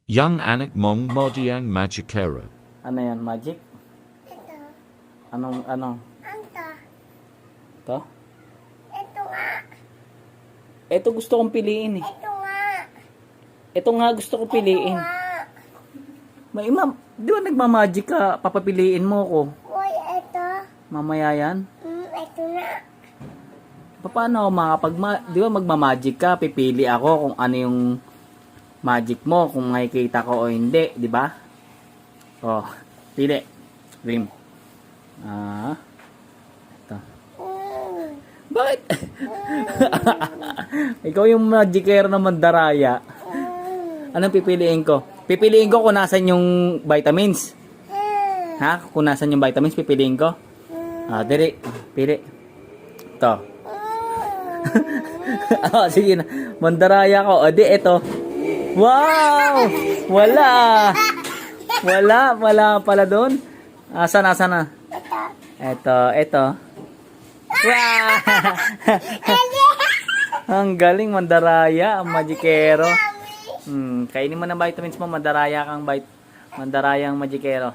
Young anak mong modiang magicera. Ano yan? Magic? Ito. Anong? Anta. Ito? Ito nga. Ito gusto kong piliin eh. Ito nga. Ito nga gusto kong piliin. Nga. May ma'am, di ba nagmamagic ka? Papapiliin mo ko. Uy, ito. Mamaya yan. Ito na. Paano ako di ba magmamagic ka? Pipili ako kung ano yung magic mo, kung makikita ko o hindi, di ba? Oh, pili. Rim. Ito. Bakit? Ikaw yung magicero ng mandaraya. Anong pipiliin ko? Pipiliin ko kung nasan yung vitamins. Ha? Kung nasan yung vitamins, pipiliin ko. Diri. Pili. Ito. Sige na. Mandaraya ko. Di, ito. Wow! Wala. Wala pala doon. Asa na? Ito. Wow! Ang galing, mandaraya, ang magicero. Kainin mo ng vitamins mo, mandaraya kang mandarayang magicero.